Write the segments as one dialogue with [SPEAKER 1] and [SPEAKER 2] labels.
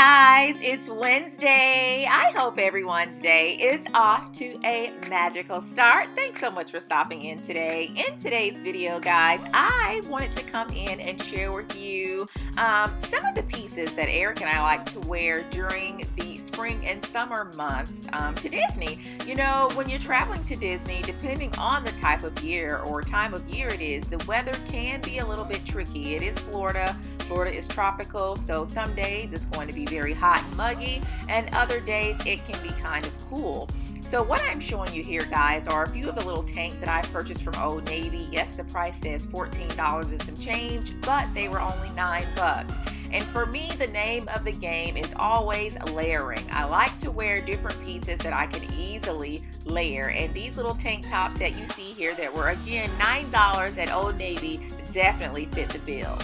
[SPEAKER 1] guys, it's Wednesday. I hope everyone's day is off to a magical start. Thanks so much for stopping in today. In today's video, guys, I wanted to come in and share with you some of the pieces that Eric and I like to wear during the spring and summer months to Disney. You know, when you're traveling to Disney, depending on the type of year or time of year it is, the weather can be a little bit tricky. It is Florida. Florida is tropical, so some days it's going to be very hot and muggy, and other days it can be kind of cool. So what I'm showing you here, guys, are a few of the little tanks that I purchased from Old Navy. Yes, the price says $14 and some change, but they were only $9. And for me, the name of the game is always layering. I like to wear different pieces that I can easily layer. And these little tank tops that you see here that were, again, $9 at Old Navy definitely fit the bill.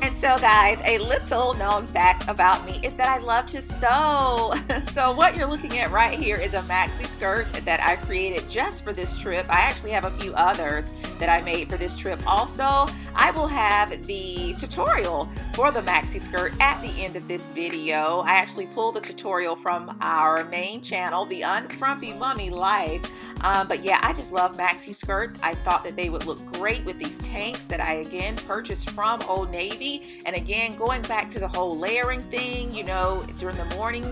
[SPEAKER 1] And so, guys, a little known fact about me is that I love to sew. So what you're looking at right here is a maxi skirt that I created just for this trip. I actually have a few others that I made for this trip also. I will have the tutorial for the maxi skirt at the end of this video. I actually pulled the tutorial from our main channel, The Unfrumpy Mummy Life. But yeah, I just love maxi skirts. I thought that they would look great with these tanks that I again purchased from Old Navy. And again, going back to the whole layering thing, you know, during the morning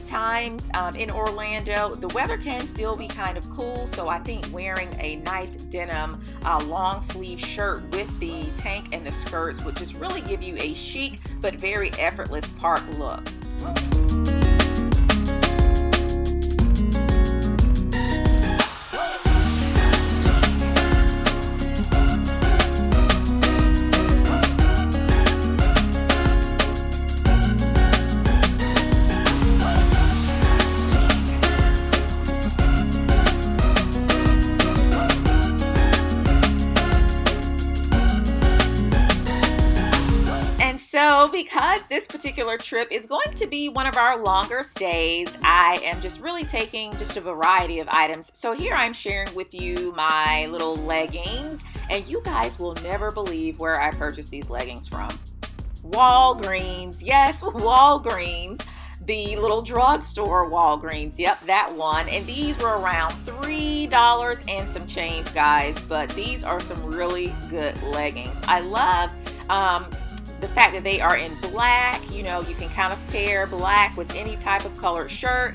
[SPEAKER 1] times in Orlando, the weather can still be kind of cool. So I think wearing a nice denim long sleeve shirt with the tank and the skirts would just really give you a chic but very effortless park look. So because this particular trip is going to be one of our longer stays, I am just really taking just a variety of items. So here I'm sharing with you my little leggings, and you guys will never believe where I purchased these leggings from. Walgreens. Yes, Walgreens. The little drugstore Walgreens. Yep, that one. And these were around $3 and some change, guys. But these are some really good leggings. I love the fact that they are in black. You know, you can kind of pair black with any type of colored shirt.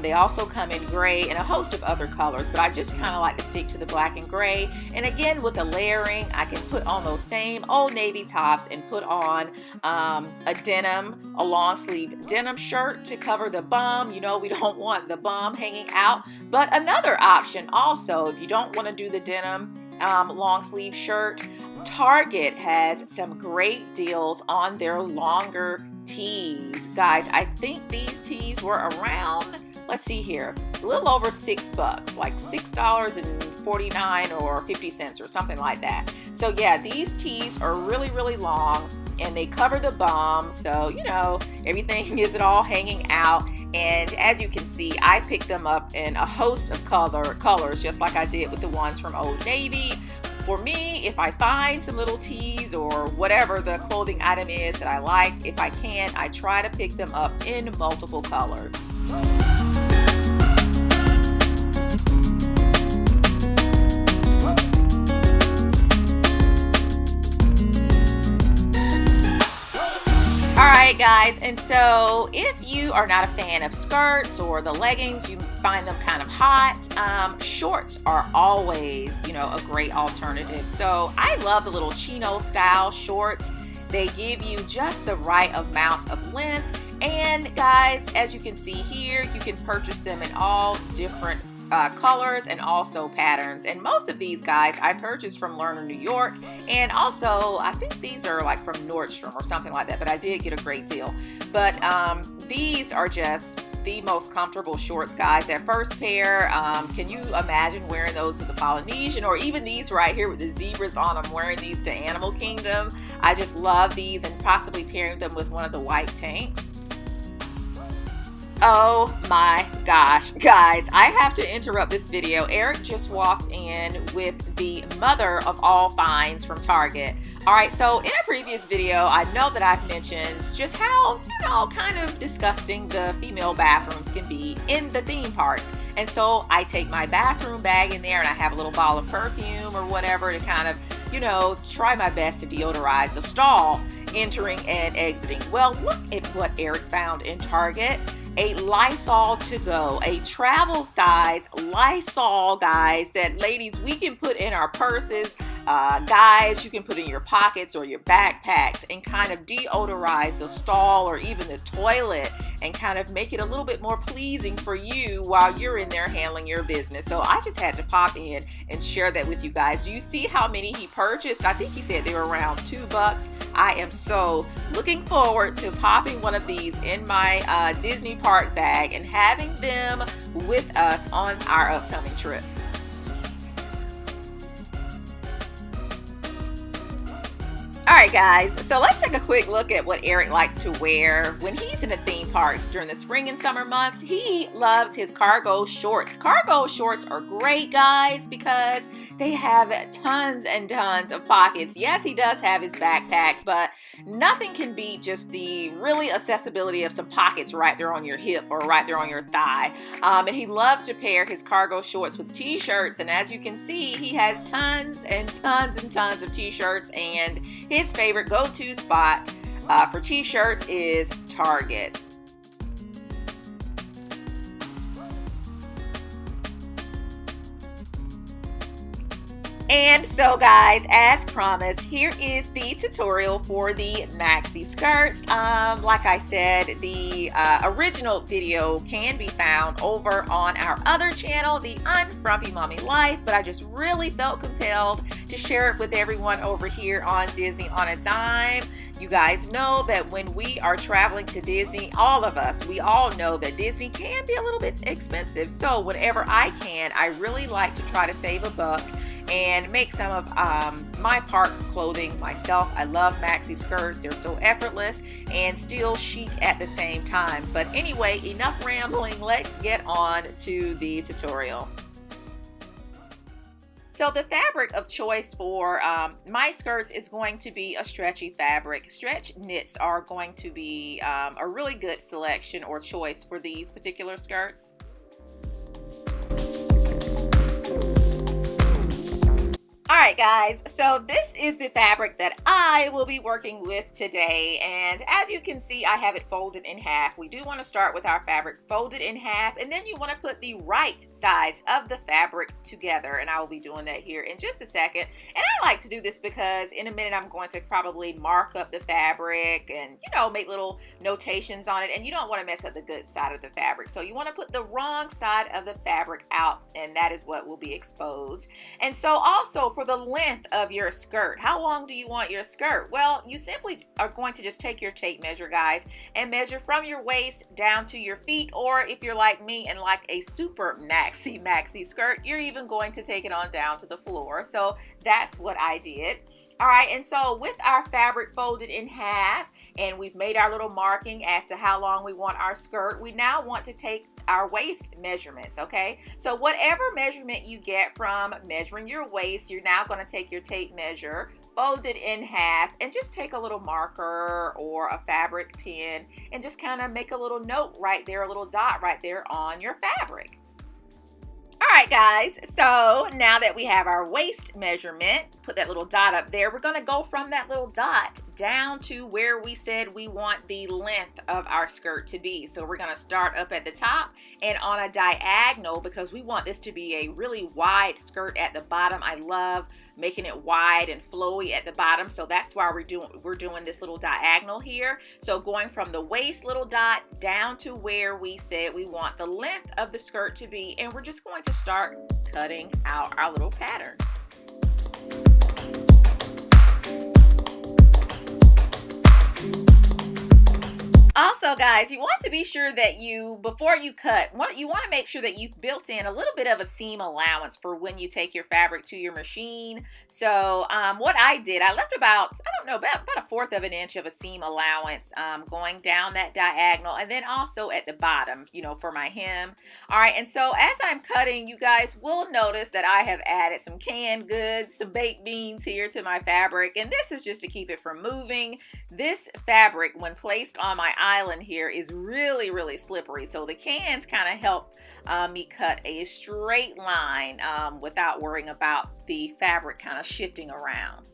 [SPEAKER 1] They also come in gray and a host of other colors, but I just kind of like to stick to the black and gray. And again, with the layering, I can put on those same Old Navy tops and put on a long sleeve denim shirt to cover the bum. You know, we don't want the bum hanging out. But another option also, if you don't want to do the denim long sleeve shirt, Target has some great deals on their longer tees. Guys, I think these tees were around, let's see here, a little over $6, like $6.49 or 50 cents or something like that. So yeah, these tees are really, really long and they cover the bum. So, you know, everything isn't all hanging out. And as you can see, I picked them up in a host of colors, just like I did with the ones from Old Navy. For me, if I find some little tees or whatever the clothing item is that I like, if I can, I try to pick them up in multiple colors. Alright guys, and so if you are not a fan of skirts or the leggings, you find them kind of hot, shorts are always, you know, a great alternative. So I love the little chino style shorts. They give you just the right amount of length. And guys, as you can see here, you can purchase them in all different colors and also patterns. And most of these, guys, I purchased from Lerner, New York, and also I think these are like from Nordstrom or something like that, but I did get a great deal. But these are just the most comfortable shorts, guys. That first pair, can you imagine wearing those to the Polynesian, or even these right here with the zebras on them, wearing these to Animal Kingdom? I just love these, and possibly pairing them with one of the white tanks. Oh my gosh, guys, I have to interrupt this video. Eric just walked in with the mother of all finds from Target. All right, so in a previous video, I know that I've mentioned just how, kind of disgusting the female bathrooms can be in the theme parks. And so I take my bathroom bag in there and I have a little bottle of perfume or whatever to kind of, try my best to deodorize the stall entering and exiting. Well, look at what Eric found in Target. A Lysol to go, a travel size Lysol, guys, that ladies, we can put in our purses. Guys, you can put in your pockets or your backpacks and kind of deodorize the stall or even the toilet and kind of make it a little bit more pleasing for you while you're in there handling your business. So I just had to pop in and share that with you guys. Do you see how many he purchased? I think he said they were around $2. I am so looking forward to popping one of these in my Disney park bag and having them with us on our upcoming trip. Alright guys, so let's take a quick look at what Eric likes to wear when he's in the theme parks during the spring and summer months. He loves his cargo shorts. Cargo shorts are great, guys, because they have tons and tons of pockets. Yes, he does have his backpack, but nothing can beat just the really accessibility of some pockets right there on your hip or right there on your thigh. And he loves to pair his cargo shorts with t-shirts, and as you can see, he has tons and tons and tons of t-shirts, and his favorite go-to spot for t-shirts is Target. And so guys, as promised, here is the tutorial for the maxi skirts. Like I said, the original video can be found over on our other channel, the Unfrumpy Mommy Life, but I just really felt compelled to share it with everyone over here on Disney on a Dime. You guys know that when we are traveling to Disney, all of us, we all know that Disney can be a little bit expensive. So whenever I can, I really like to try to save a buck and make some of my park clothing myself. I love maxi skirts. They're so effortless and still chic at the same time. But anyway, enough rambling. Let's get on to the tutorial. So the fabric of choice for my skirts is going to be a stretchy fabric. Stretch knits are going to be a really good selection or choice for these particular skirts. Alright guys, so this is the fabric that I will be working with today, and as you can see, I have it folded in half. We do want to start with our fabric folded in half, and then you want to put the right sides of the fabric together, and I will be doing that here in just a second. And I like to do this because in a minute I'm going to probably mark up the fabric and make little notations on it, and you don't want to mess up the good side of the fabric. So you want to put the wrong side of the fabric out, and that is what will be exposed. And so also for the length of your skirt, how long do you want your skirt? Well, you simply are going to just take your tape measure, guys, and measure from your waist down to your feet, or if you're like me and like a super maxi skirt, you're even going to take it on down to the floor. So that's what I did. All right, and so with our fabric folded in half, and we've made our little marking as to how long we want our skirt, we now want to take our waist measurements, okay? So whatever measurement you get from measuring your waist, you're now going to take your tape measure, fold it in half, and just take a little marker or a fabric pin and just kind of make a little note right there, a little dot right there on your fabric. Alright guys, so now that we have our waist measurement, put that little dot up there, we're going to go from that little dot down to where we said we want the length of our skirt to be. So we're going to start up at the top and on a diagonal, because we want this to be a really wide skirt at the bottom. I love making it wide and flowy at the bottom, so that's why we're doing this little diagonal here. So going from the waist little dot down to where we said we want the length of the skirt to be, and we're just going to start cutting out our little pattern. Also, guys, you want to be sure that before you cut, you want to make sure that you've built in a little bit of a seam allowance for when you take your fabric to your machine. So what I did, I left about, I don't know, about a fourth of an inch of a seam allowance going down that diagonal, and then also at the bottom, for my hem. All right, and so as I'm cutting, you guys will notice that I have added some canned goods, some baked beans here to my fabric, and this is just to keep it from moving. This fabric, when placed on my island here, is really, really slippery. So the cans kind of help me cut a straight line without worrying about the fabric kind of shifting around.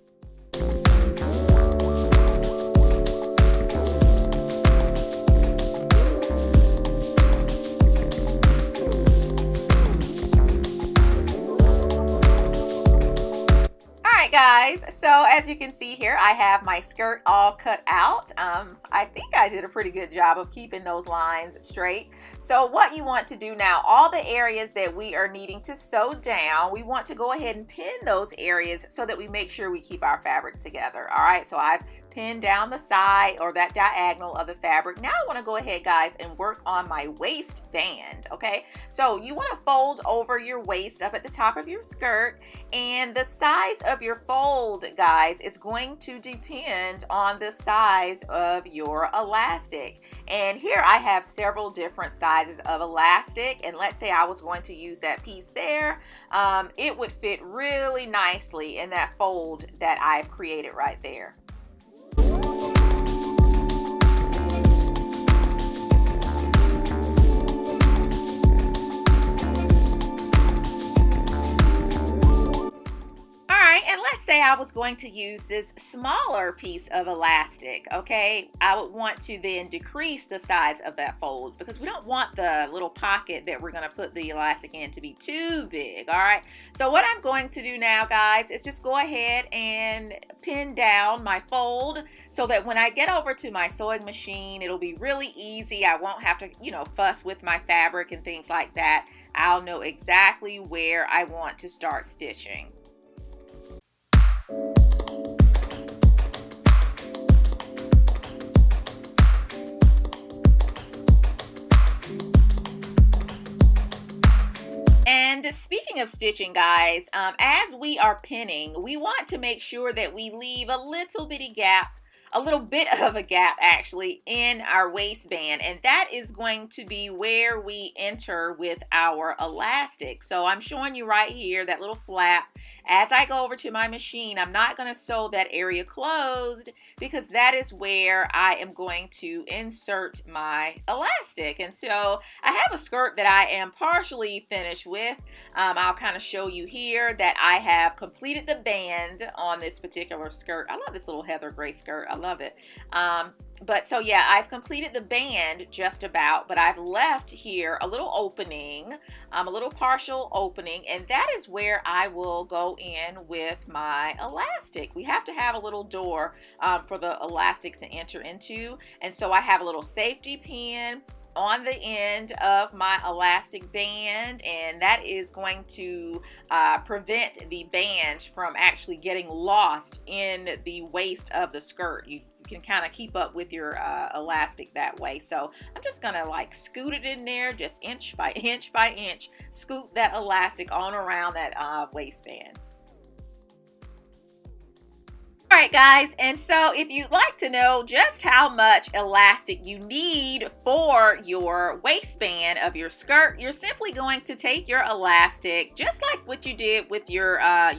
[SPEAKER 1] Guys, so as you can see here, I have my skirt all cut out. I think I did a pretty good job of keeping those lines straight. So what you want to do now, all the areas that we are needing to sew down, we want to go ahead and pin those areas so that we make sure we keep our fabric together. All right, so I've pinned down the side or that diagonal of the fabric. Now I want to go ahead, guys, and work on my waistband. Okay, so you want to fold over your waist up at the top of your skirt, and the size of your fold, guys, is going to depend on the size of your elastic. And here I have several different sizes of elastic, and let's say I was going to use that piece there, it would fit really nicely in that fold that I've created right there. And let's say I was going to use this smaller piece of elastic, okay? I would want to then decrease the size of that fold because we don't want the little pocket that we're going to put the elastic in to be too big, all right? So what I'm going to do now, guys, is just go ahead and pin down my fold so that when I get over to my sewing machine, it'll be really easy. I won't have to, fuss with my fabric and things like that. I'll know exactly where I want to start stitching. And speaking of stitching, guys, as we are pinning, we want to make sure that we leave a little bitty gap, a little bit of a gap actually, in our waistband, and that is going to be where we enter with our elastic. So I'm showing you right here that little flap. As I go over to my machine, I'm not going to sew that area closed because that is where I am going to insert my elastic. And so I have a skirt that I am partially finished with. I'll kind of show you here that I have completed the band on this particular skirt. I love this little heather gray skirt. I love it. But so yeah, I've completed the band just about, but I've left here a little opening, a little partial opening, and that is where I will go in with my elastic. We have to have a little door for the elastic to enter into, and so I have a little safety pin on the end of my elastic band, and that is going to prevent the band from actually getting lost in the waist of the skirt. You can kind of keep up with your elastic that way. So I'm just gonna like scoot it in there, just inch by inch by inch, scoot that elastic on around that waistband. All right, guys, and so if you'd like to know just how much elastic you need for your waistband of your skirt, you're simply going to take your elastic, just like what you did with your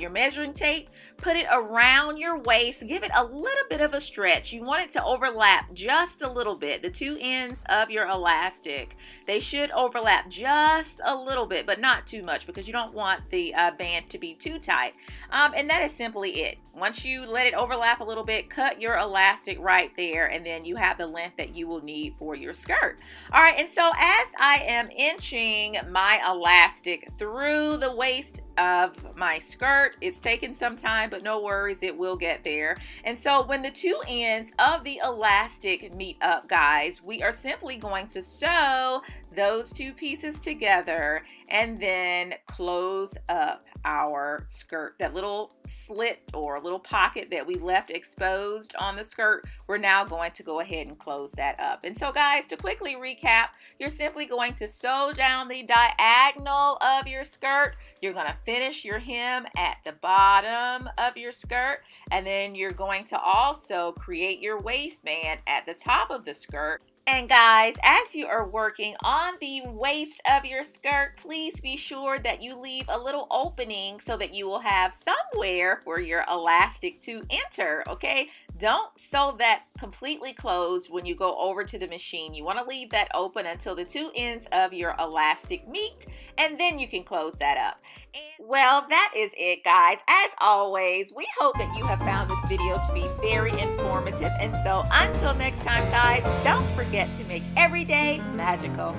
[SPEAKER 1] measuring tape, put it around your waist, give it a little bit of a stretch. You want it to overlap just a little bit. The two ends of your elastic, they should overlap just a little bit, but not too much because you don't want the band to be too tight. And that is simply it. Once you let it overlap a little bit, cut your elastic right there, and then you have the length that you will need for your skirt. All right, and so as I am inching my elastic through the waist of my skirt, it's taken some time, but no worries, it will get there. And so when the two ends of the elastic meet up, guys, we are simply going to sew those two pieces together and then close up our skirt. That little slit or little pocket that we left exposed on the skirt, we're now going to go ahead and close that up. And so guys, to quickly recap, you're simply going to sew down the diagonal of your skirt. You're going to finish your hem at the bottom of your skirt, and then you're going to also create your waistband at the top of the skirt. And guys, as you are working on the waist of your skirt, please be sure that you leave a little opening so that you will have somewhere for your elastic to enter, okay? Don't sew that completely closed when you go over to the machine. You want to leave that open until the two ends of your elastic meet, and then you can close that up. And well, that is it, guys. As always, we hope that you have found this video to be very informative. And so until next time, guys, don't forget to make every day magical.